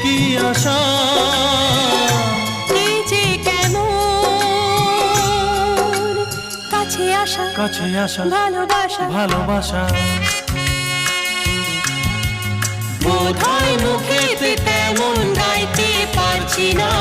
কি আশা, এই যে কেমন কাছে আসা, কাছে আসা, ভালোবাসা, ভালোবাসা। বোধহয় মুখেতে তেমন গাইতে পারছি না,